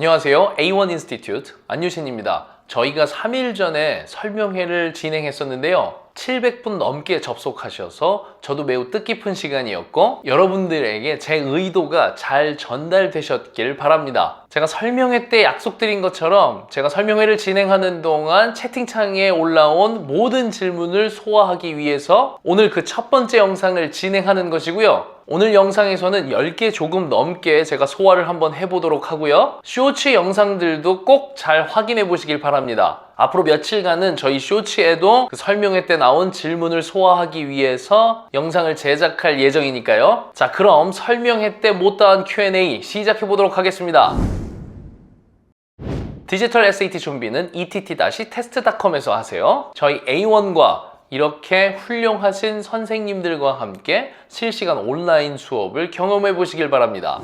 안녕하세요. A1 인스티튜트 안유신입니다. 저희가 3일 전에 설명회를 진행했었는데요. 700분 넘게 접속하셔서 저도 매우 뜻깊은 시간이었고 여러분들에게 제 의도가 잘 전달되셨길 바랍니다. 제가 설명회 때 약속드린 것처럼 제가 설명회를 진행하는 동안 채팅창에 올라온 모든 질문을 소화하기 위해서 오늘 그 첫 번째 영상을 진행하는 것이고요. 오늘 영상에서는 10개 조금 넘게 제가 소화를 한번 해보도록 하고요. 쇼츠 영상들도 꼭 잘 확인해 보시길 바랍니다. 앞으로 며칠간은 저희 쇼츠에도 그 설명회 때 나온 질문을 소화하기 위해서 영상을 제작할 예정이니까요. 자, 그럼 설명회 때 못다한 Q&A 시작해 보도록 하겠습니다. 디지털 SAT 준비는 ett-test.com에서 하세요. 저희 A1과 이렇게 훌륭하신 선생님들과 함께 실시간 온라인 수업을 경험해 보시길 바랍니다.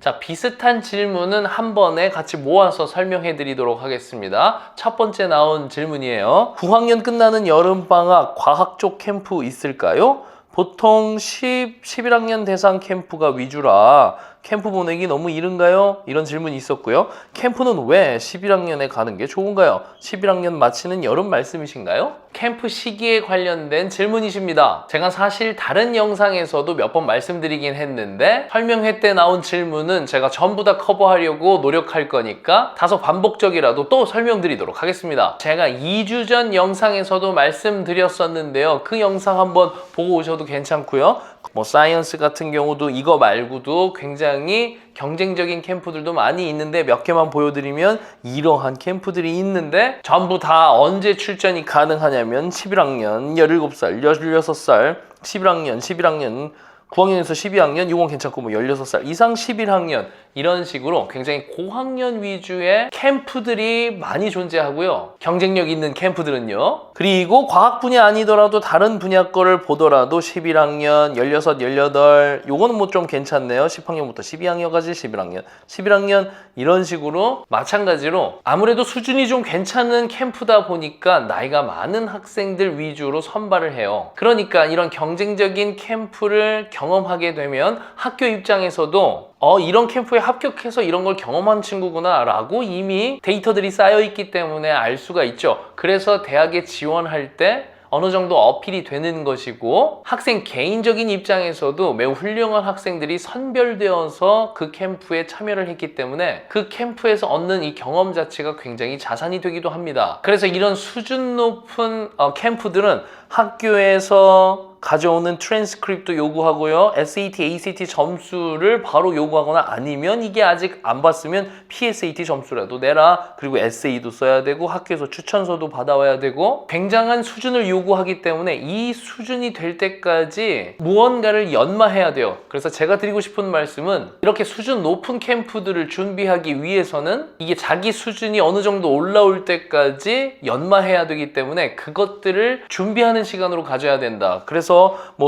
자, 비슷한 질문은 한 번에 같이 모아서 설명해 드리도록 하겠습니다. 첫 번째 나온 질문이에요. 9학년 끝나는 여름방학 과학 쪽 캠프 있을까요? 보통 11학년 대상 캠프가 위주라 캠프 보내기 너무 이른가요? 이런 질문이 있었고요. 캠프는 왜 11학년에 가는 게 좋은가요? 11학년 마치는 여름 말씀이신가요? 캠프 시기에 관련된 질문이십니다. 제가 사실 다른 영상에서도 몇 번 말씀드리긴 했는데 설명회 때 나온 질문은 제가 전부 다 커버하려고 노력할 거니까 다소 반복적이라도 또 설명드리도록 하겠습니다. 제가 2주 전 영상에서도 말씀드렸었는데요. 그 영상 한번 보고 오셔도 괜찮고요. 사이언스 같은 경우도 이거 말고도 굉장히 경쟁적인 캠프들도 많이 있는데 몇 개만 보여드리면 이러한 캠프들이 있는데 전부 다 언제 출전이 가능하냐면 11학년, 17살, 16살, 11학년 9학년에서 12학년, 이건 괜찮고 16살 이상 11학년 이런 식으로 굉장히 고학년 위주의 캠프들이 많이 존재하고요. 경쟁력 있는 캠프들은요. 그리고 과학 분야 아니더라도 다른 분야 거를 보더라도 11학년, 16, 18 요거는 좀 괜찮네요. 10학년부터 12학년까지 11학년 이런 식으로 마찬가지로 아무래도 수준이 좀 괜찮은 캠프다 보니까 나이가 많은 학생들 위주로 선발을 해요. 그러니까 이런 경쟁적인 캠프를 경험하게 되면 학교 입장에서도 이런 캠프에 합격해서 이런 걸 경험한 친구구나 라고 이미 데이터들이 쌓여 있기 때문에 알 수가 있죠. 그래서 대학에 지원할 때 어느 정도 어필이 되는 것이고 학생 개인적인 입장에서도 매우 훌륭한 학생들이 선별되어서 그 캠프에 참여를 했기 때문에 그 캠프에서 얻는 이 경험 자체가 굉장히 자산이 되기도 합니다. 그래서 이런 수준 높은 캠프들은 학교에서 가져오는 트랜스크립트 요구하고요. SAT, ACT 점수를 바로 요구하거나 아니면 이게 아직 안 봤으면 PSAT 점수라도 내라. 그리고 에세이도 써야 되고 학교에서 추천서도 받아와야 되고 굉장한 수준을 요구하기 때문에 이 수준이 될 때까지 무언가를 연마해야 돼요. 그래서 제가 드리고 싶은 말씀은 이렇게 수준 높은 캠프들을 준비하기 위해서는 이게 자기 수준이 어느 정도 올라올 때까지 연마해야 되기 때문에 그것들을 준비하는 시간으로 가져야 된다. 그래서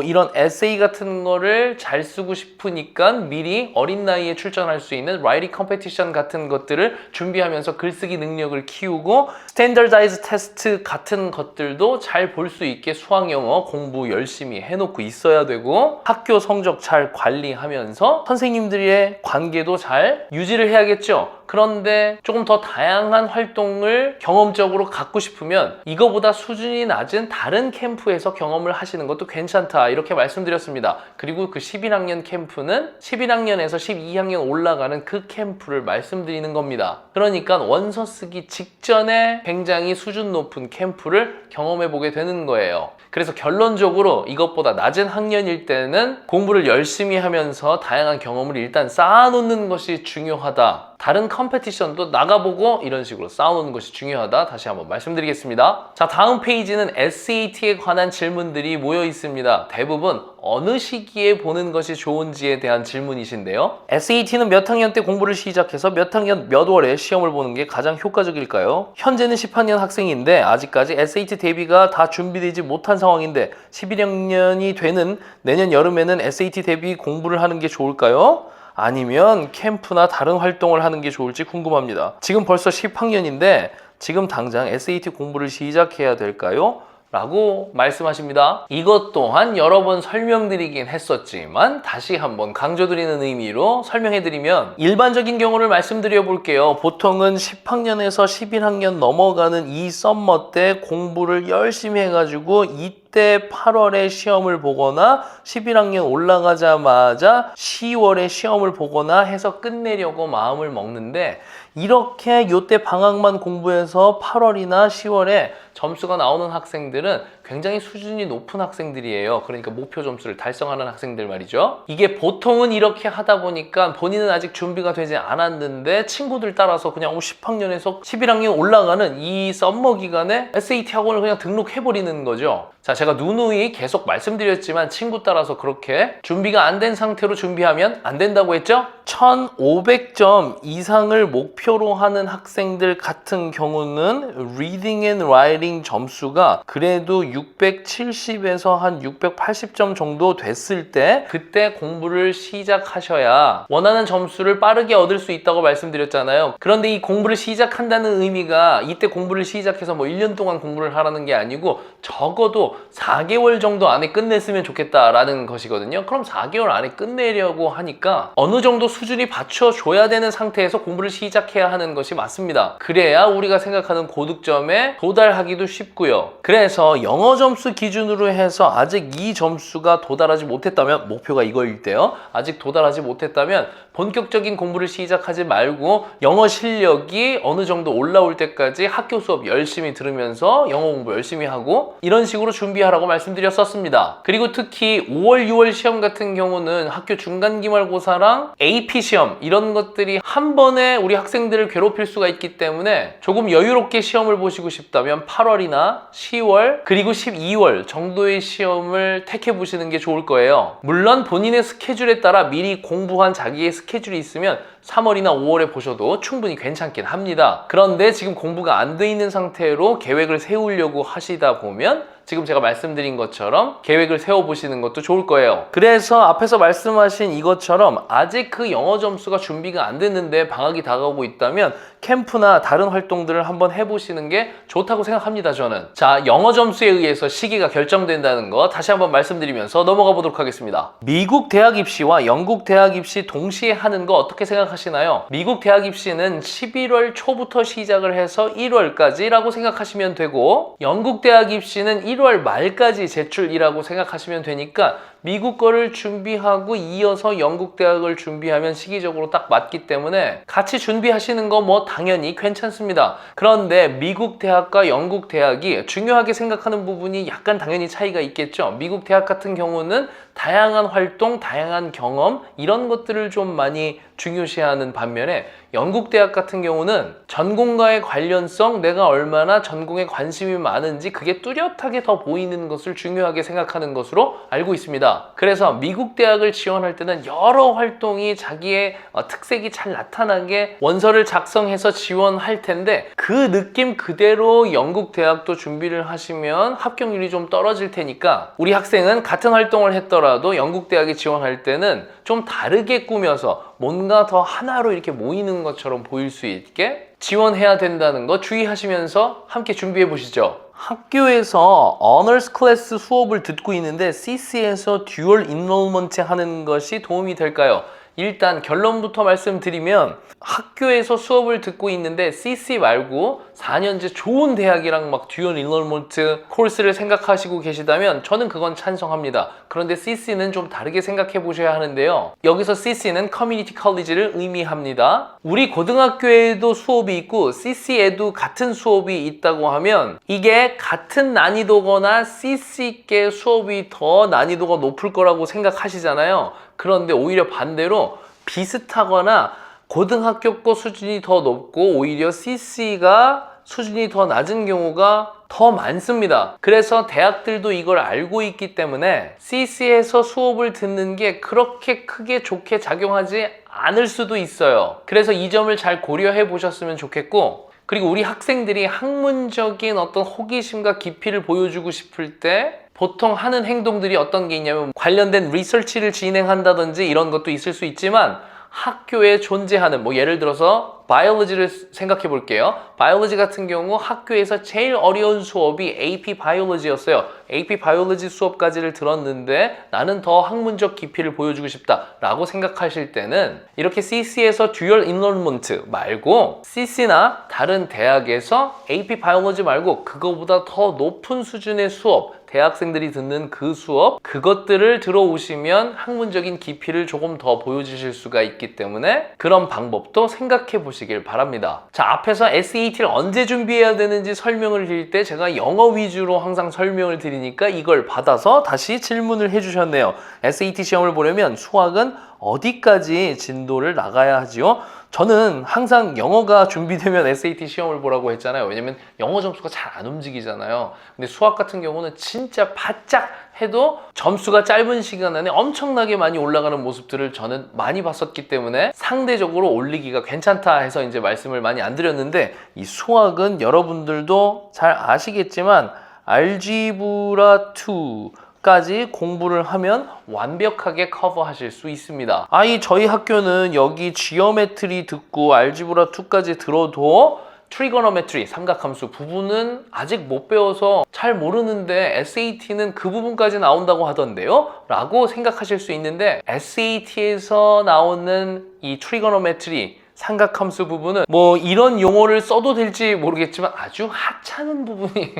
이런 에세이 같은 거를 잘 쓰고 싶으니까 미리 어린 나이에 출전할 수 있는 라이팅 컴페티션 같은 것들을 준비하면서 글쓰기 능력을 키우고 스탠더다이즈 테스트 같은 것들도 잘 볼 수 있게 수학 영어 공부 열심히 해놓고 있어야 되고 학교 성적 잘 관리하면서 선생님들의 관계도 잘 유지를 해야겠죠. 그런데 조금 더 다양한 활동을 경험적으로 갖고 싶으면 이거보다 수준이 낮은 다른 캠프에서 경험을 하시는 것도 괜찮다 이렇게 말씀드렸습니다. 그리고 그 11학년 캠프는 11학년에서 12학년 올라가는 그 캠프를 말씀드리는 겁니다. 그러니까 원서 쓰기 직전에 굉장히 수준 높은 캠프를 경험해 보게 되는 거예요. 그래서 결론적으로 이것보다 낮은 학년일 때는 공부를 열심히 하면서 다양한 경험을 일단 쌓아놓는 것이 중요하다. 다른 컴페티션도 나가보고 이런 식으로 쌓아놓는 것이 중요하다. 다시 한번 말씀드리겠습니다. 자, 다음 페이지는 SAT에 관한 질문들이 모여 있습니다. 대부분 어느 시기에 보는 것이 좋은지에 대한 질문이신데요. SAT는 몇 학년 때 공부를 시작해서 몇 학년 몇 월에 시험을 보는 게 가장 효과적일까요? 현재는 10학년 학생인데 아직까지 SAT 대비가 다 준비되지 못한 상황인데 11학년이 되는 내년 여름에는 SAT 대비 공부를 하는 게 좋을까요? 아니면 캠프나 다른 활동을 하는 게 좋을지 궁금합니다. 지금 벌써 10학년인데 지금 당장 SAT 공부를 시작해야 될까요? 라고 말씀하십니다. 이것 또한 여러 번 설명드리긴 했었지만 다시 한번 강조드리는 의미로 설명해드리면 일반적인 경우를 말씀드려 볼게요. 보통은 10학년에서 11학년 넘어가는 이 썸머 때 공부를 열심히 해가지고 이때 8월에 시험을 보거나 11학년 올라가자마자 10월에 시험을 보거나 해서 끝내려고 마음을 먹는데, 이렇게 요때 방학만 공부해서 8월이나 10월에 점수가 나오는 학생들은 굉장히 수준이 높은 학생들이에요. 그러니까 목표 점수를 달성하는 학생들 말이죠. 이게 보통은 이렇게 하다 보니까 본인은 아직 준비가 되지 않았는데 친구들 따라서 그냥 10학년에서 11학년 올라가는 이 썸머 기간에 SAT 학원을 그냥 등록해버리는 거죠. 자, 제가 누누이 계속 말씀드렸지만 친구 따라서 그렇게 준비가 안 된 상태로 준비하면 안 된다고 했죠? 1500점 이상을 목표로 하는 학생들 같은 경우는 Reading and Writing 점수가 그래도 670에서 한 680점 정도 됐을 때 그때 공부를 시작하셔야 원하는 점수를 빠르게 얻을 수 있다고 말씀드렸잖아요. 그런데 이 공부를 시작한다는 의미가 이때 공부를 시작해서 뭐 1년 동안 공부를 하라는 게 아니고 적어도 4개월 정도 안에 끝냈으면 좋겠다라는 것이거든요. 그럼 4개월 안에 끝내려고 하니까 어느 정도 수준이 받쳐줘야 되는 상태에서 공부를 시작해야 하는 것이 맞습니다. 그래야 우리가 생각하는 고득점에 도달하기도 쉽고요. 그래서 영어 점수 기준으로 해서 아직 이 점수가 도달하지 못했다면, 목표가 이거일 때요, 아직 도달하지 못했다면 본격적인 공부를 시작하지 말고 영어 실력이 어느 정도 올라올 때까지 학교 수업 열심히 들으면서 영어 공부 열심히 하고 이런 식으로 준비하라고 말씀드렸었습니다. 그리고 특히 5월, 6월 시험 같은 경우는 학교 중간기말고사랑 AP 시험 이런 것들이 한 번에 우리 학생들을 괴롭힐 수가 있기 때문에 조금 여유롭게 시험을 보시고 싶다면 8월이나 10월 그리고 12월 정도의 시험을 택해 보시는 게 좋을 거예요. 물론 본인의 스케줄에 따라 미리 공부한 자기의 스케줄이 있으면 3월이나 5월에 보셔도 충분히 괜찮긴 합니다. 그런데 지금 공부가 안 돼 있는 상태로 계획을 세우려고 하시다 보면 지금 제가 말씀드린 것처럼 계획을 세워보시는 것도 좋을 거예요. 그래서 앞에서 말씀하신 이것처럼 아직 그 영어 점수가 준비가 안 됐는데 방학이 다가오고 있다면 캠프나 다른 활동들을 한번 해보시는 게 좋다고 생각합니다, 저는. 자, 영어 점수에 의해서 시기가 결정된다는 거 다시 한번 말씀드리면서 넘어가 보도록 하겠습니다. 미국 대학 입시와 영국 대학 입시 동시에 하는 거 어떻게 생각하시나요? 미국 대학 입시는 11월 초부터 시작을 해서 1월까지라고 생각하시면 되고, 영국 대학 입시는 1월 말까지 제출이라고 생각하시면 되니까 미국 거를 준비하고 이어서 영국 대학을 준비하면 시기적으로 딱 맞기 때문에 같이 준비하시는 거 뭐 당연히 괜찮습니다. 그런데 미국 대학과 영국 대학이 중요하게 생각하는 부분이 약간 당연히 차이가 있겠죠. 미국 대학 같은 경우는 다양한 활동, 다양한 경험 이런 것들을 좀 많이 중요시하는 반면에 영국 대학 같은 경우는 전공과의 관련성, 내가 얼마나 전공에 관심이 많은지 그게 뚜렷하게 더 보이는 것을 중요하게 생각하는 것으로 알고 있습니다. 그래서 미국 대학을 지원할 때는 여러 활동이 자기의 특색이 잘 나타나게 원서를 작성해서 지원할 텐데 그 느낌 그대로 영국 대학도 준비를 하시면 합격률이 좀 떨어질 테니까 우리 학생은 같은 활동을 했더라도 영국 대학에 지원할 때는 좀 다르게 꾸며서 뭔가 더 하나로 이렇게 모이는 것처럼 보일 수 있게 지원해야 된다는 거 주의하시면서 함께 준비해 보시죠. 학교에서 어너스 클래스 수업을 듣고 있는데 CC에서 듀얼 인롤먼트 하는 것이 도움이 될까요? 일단 결론부터 말씀드리면 학교에서 수업을 듣고 있는데 CC 말고 4년제 좋은 대학이랑 막 듀얼 인롤먼트 코र्스를 생각하시고 계시다면 저는 그건 찬성합니다. 그런데 CC는 좀 다르게 생각해 보셔야 하는데요. 여기서 CC는 커뮤니티 컬리지를 의미합니다. 우리 고등학교에도 수업이 있고 CC에도 같은 수업이 있다고 하면 이게 같은 난이도거나 CC께 수업이 더 난이도가 높을 거라고 생각하시잖아요. 그런데 오히려 반대로 비슷하거나 고등학교 거 수준이 더 높고 오히려 CC가 수준이 더 낮은 경우가 더 많습니다. 그래서 대학들도 이걸 알고 있기 때문에 CC에서 수업을 듣는 게 그렇게 크게 좋게 작용하지 않을 수도 있어요. 그래서 이 점을 잘 고려해 보셨으면 좋겠고, 그리고 우리 학생들이 학문적인 어떤 호기심과 깊이를 보여주고 싶을 때 보통 하는 행동들이 어떤 게 있냐면 관련된 리서치를 진행한다든지 이런 것도 있을 수 있지만 학교에 존재하는 뭐 예를 들어서 바이올로지를 생각해 볼게요. 바이올로지 같은 경우 학교에서 제일 어려운 수업이 AP 바이올로지였어요. AP 바이올로지 수업까지를 들었는데 나는 더 학문적 깊이를 보여주고 싶다 라고 생각하실 때는 이렇게 CC에서 듀얼 인러먼트 말고 CC나 다른 대학에서 AP 바이올로지 말고 그거보다 더 높은 수준의 수업, 대학생들이 듣는 그 수업, 그것들을 들어오시면 학문적인 깊이를 조금 더 보여주실 수가 있기 때문에 그런 방법도 생각해 보시길 바랍니다. 자, 앞에서 SAT를 언제 준비해야 되는지 설명을 드릴 때 제가 영어 위주로 항상 설명을 드리니까 이걸 받아서 다시 질문을 해주셨네요. SAT 시험을 보려면 수학은 어디까지 진도를 나가야 하지요? 저는 항상 영어가 준비되면 SAT 시험을 보라고 했잖아요. 왜냐면 영어 점수가 잘 안 움직이잖아요. 근데 수학 같은 경우는 진짜 바짝 해도 점수가 짧은 시간 안에 엄청나게 많이 올라가는 모습들을 저는 많이 봤었기 때문에 상대적으로 올리기가 괜찮다 해서 이제 말씀을 많이 안 드렸는데, 이 수학은 여러분들도 잘 아시겠지만 알지브라 2 까지 공부를 하면 완벽하게 커버하실 수 있습니다. 저희 학교는 여기 지오메트리 듣고 알지브라 2까지 들어도 트리고노메트리, 삼각함수 부분은 아직 못 배워서 잘 모르는데 SAT는 그 부분까지 나온다고 하던데요? 라고 생각하실 수 있는데, SAT에서 나오는 이 트리고노메트리, 삼각함수 부분은 뭐 이런 용어를 써도 될지 모르겠지만 아주 하찮은 부분이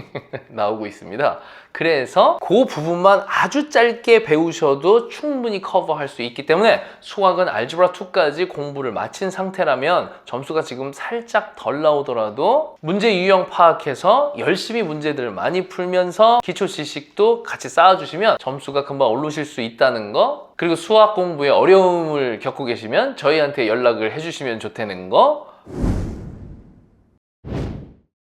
나오고 있습니다. 그래서 그 부분만 아주 짧게 배우셔도 충분히 커버할 수 있기 때문에 수학은 알지브라 2까지 공부를 마친 상태라면 점수가 지금 살짝 덜 나오더라도 문제 유형 파악해서 열심히 문제들을 많이 풀면서 기초 지식도 같이 쌓아주시면 점수가 금방 오르실 수 있다는 거, 그리고 수학 공부에 어려움을 겪고 계시면 저희한테 연락을 해주시면 좋다는 거.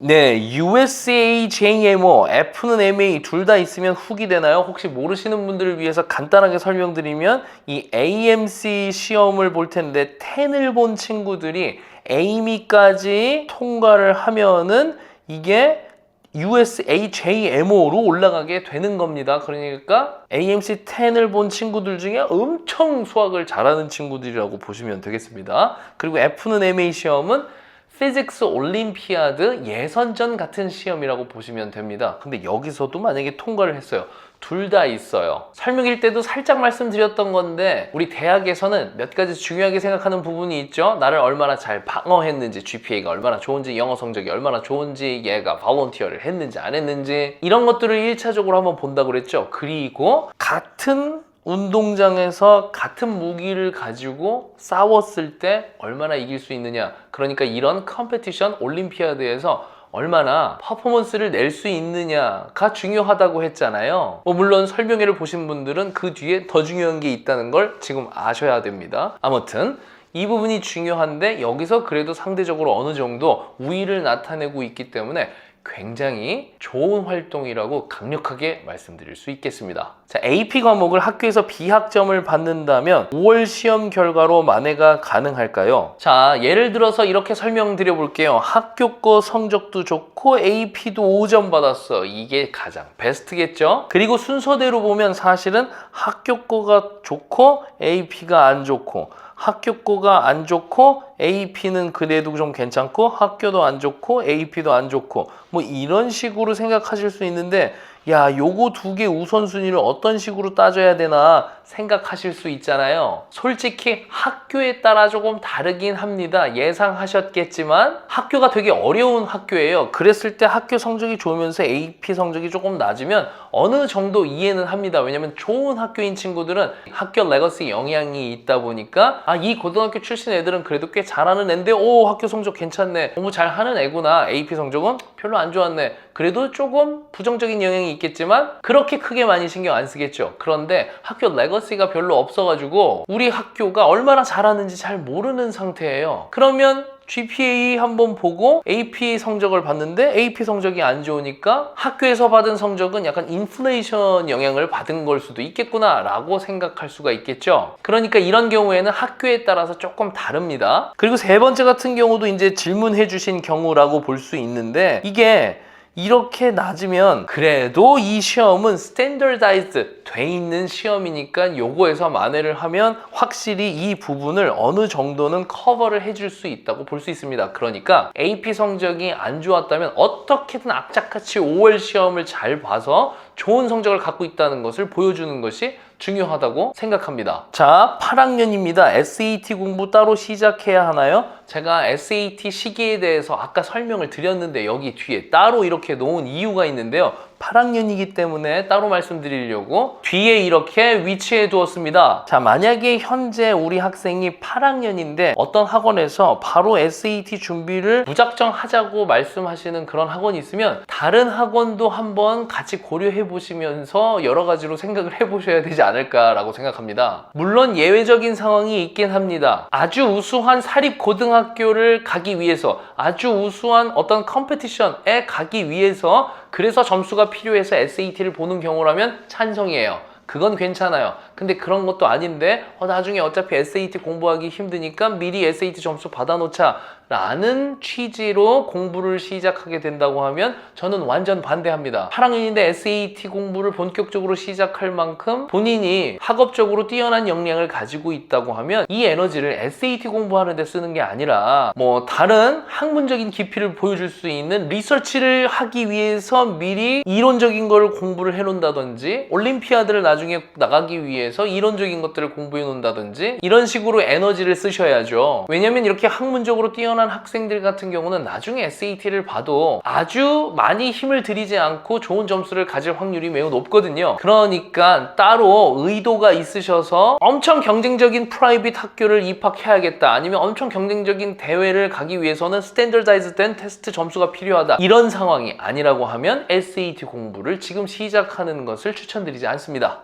네, USA, JMO, F는 MA 둘 다 있으면 훅이 되나요? 혹시 모르시는 분들을 위해서 간단하게 설명드리면 이 AMC 시험을 볼 텐데 10을 본 친구들이 AME까지 통과를 하면은 이게 USA, JMO로 올라가게 되는 겁니다. 그러니까 AMC 10을 본 친구들 중에 엄청 수학을 잘하는 친구들이라고 보시면 되겠습니다. 그리고 F는 MA 시험은 피직스 올림피아드 예선전 같은 시험이라고 보시면 됩니다. 근데 여기서도 만약에 통과를 했어요. 둘 다 있어요. 설명일 때도 살짝 말씀드렸던 건데 우리 대학에서는 몇 가지 중요하게 생각하는 부분이 있죠. 나를 얼마나 잘 방어했는지, GPA가 얼마나 좋은지, 영어 성적이 얼마나 좋은지, 얘가 발런티어를 했는지 안 했는지, 이런 것들을 1차적으로 한번 본다고 그랬죠. 그리고 같은 운동장에서 같은 무기를 가지고 싸웠을 때 얼마나 이길 수 있느냐, 그러니까 이런 컴페티션, 올림피아드에서 얼마나 퍼포먼스를 낼 수 있느냐가 중요하다고 했잖아요. 물론 설명회를 보신 분들은 그 뒤에 더 중요한 게 있다는 걸 지금 아셔야 됩니다. 아무튼 이 부분이 중요한데 여기서 그래도 상대적으로 어느 정도 우위를 나타내고 있기 때문에 굉장히 좋은 활동이라고 강력하게 말씀드릴 수 있겠습니다. 자, AP 과목을 학교에서 B학점을 받는다면 5월 시험 결과로 만회가 가능할까요? 자, 예를 들어서 이렇게 설명드려 볼게요. 학교 거 성적도 좋고 AP도 5점 받았어. 이게 가장 베스트겠죠? 그리고 순서대로 보면 사실은 학교 거가 좋고 AP가 안 좋고, 학교 거가 안 좋고 AP는 그래도 좀 괜찮고, 학교도 안 좋고 AP도 안 좋고, 뭐 이런 식으로 생각하실 수 있는데, 야, 요거 두 개 우선순위를 어떤 식으로 따져야 되나 생각하실 수 있잖아요. 솔직히 학교에 따라 조금 다르긴 합니다. 예상하셨겠지만 학교가 되게 어려운 학교예요. 그랬을 때 학교 성적이 좋으면서 AP 성적이 조금 낮으면 어느 정도 이해는 합니다. 왜냐면 좋은 학교인 친구들은 학교 레거시 영향이 있다 보니까 이 고등학교 출신 애들은 그래도 꽤 잘하는 애인데 학교 성적 괜찮네, 공부 잘하는 애구나. AP 성적은 별로 안 좋았네. 그래도 조금 부정적인 영향이 있겠지만 그렇게 크게 많이 신경 안 쓰겠죠. 그런데 학교 레거시가 별로 없어가지고 우리 학교가 얼마나 잘하는지 잘 모르는 상태예요. 그러면 GPA 한번 보고 AP 성적을 봤는데 AP 성적이 안 좋으니까 학교에서 받은 성적은 약간 인플레이션 영향을 받은 걸 수도 있겠구나 라고 생각할 수가 있겠죠. 그러니까 이런 경우에는 학교에 따라서 조금 다릅니다. 그리고 세 번째 같은 경우도 이제 질문해 주신 경우라고 볼 수 있는데, 이게 이렇게 낮으면 그래도 이 시험은 스탠더다이즈 돼 있는 시험이니까 요거에서 만회를 하면 확실히 이 부분을 어느 정도는 커버를 해줄 수 있다고 볼 수 있습니다. 그러니까 AP 성적이 안 좋았다면 어떻게든 악착같이 5월 시험을 잘 봐서 좋은 성적을 갖고 있다는 것을 보여주는 것이 중요하다고 생각합니다. 자, 8학년입니다. SAT 공부 따로 시작해야 하나요? 제가 SAT 시기에 대해서 아까 설명을 드렸는데 여기 뒤에 따로 이렇게 놓은 이유가 있는데요. 8학년이기 때문에 따로 말씀드리려고 뒤에 이렇게 위치해 두었습니다. 자, 만약에 현재 우리 학생이 8학년인데 어떤 학원에서 바로 SAT 준비를 무작정 하자고 말씀하시는 그런 학원이 있으면 다른 학원도 한번 같이 고려해 보시면서 여러 가지로 생각을 해 보셔야 되지 않을까라고 생각합니다. 물론 예외적인 상황이 있긴 합니다. 아주 우수한 사립 고등학교를 가기 위해서, 아주 우수한 어떤 컴페티션에 가기 위해서, 그래서 점수가 필요해서 SAT를 보는 경우라면 찬성이에요. 그건 괜찮아요. 근데 그런 것도 아닌데 나중에 어차피 SAT 공부하기 힘드니까 미리 SAT 점수 받아놓자 라는 취지로 공부를 시작하게 된다고 하면 저는 완전 반대합니다. 8학년인데 SAT 공부를 본격적으로 시작할 만큼 본인이 학업적으로 뛰어난 역량을 가지고 있다고 하면 이 에너지를 SAT 공부하는 데 쓰는 게 아니라 뭐 다른 학문적인 깊이를 보여줄 수 있는 리서치를 하기 위해서 미리 이론적인 걸 공부를 해놓는다든지, 올림피아드를 나중에 나가기 위해서 이론적인 것들을 공부해 놓는다든지, 이런 식으로 에너지를 쓰셔야죠. 왜냐면 이렇게 학문적으로 뛰어난 학생들 같은 경우는 나중에 SAT를 봐도 아주 많이 힘을 들이지 않고 좋은 점수를 가질 확률이 매우 높거든요. 그러니까 따로 의도가 있으셔서 엄청 경쟁적인 프라이빗 학교를 입학해야겠다, 아니면 엄청 경쟁적인 대회를 가기 위해서는 스탠더다이즈 된 테스트 점수가 필요하다, 이런 상황이 아니라고 하면 SAT 공부를 지금 시작하는 것을 추천드리지 않습니다.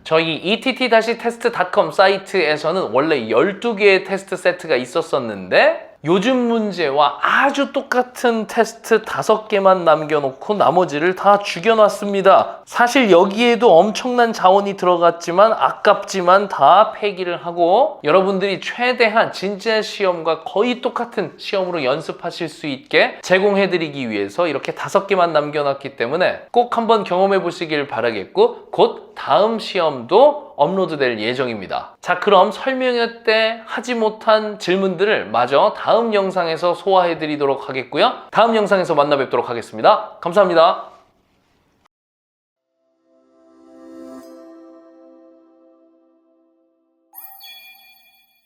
저희 ett-test.com 사이트에서는 원래 12개의 테스트 세트가 있었었는데 요즘 문제와 아주 똑같은 테스트 5개만 남겨놓고 나머지를 다 죽여놨습니다. 사실 여기에도 엄청난 자원이 들어갔지만 아깝지만 다 폐기를 하고 여러분들이 최대한 진짜 시험과 거의 똑같은 시험으로 연습하실 수 있게 제공해드리기 위해서 이렇게 5개만 남겨놨기 때문에 꼭 한번 경험해 보시길 바라겠고, 곧 다음 시험도 업로드될 예정입니다. 자, 그럼 설명회 때 하지 못한 질문들을 마저 다음 영상에서 소화해 드리도록 하겠고요. 다음 영상에서 만나 뵙도록 하겠습니다. 감사합니다.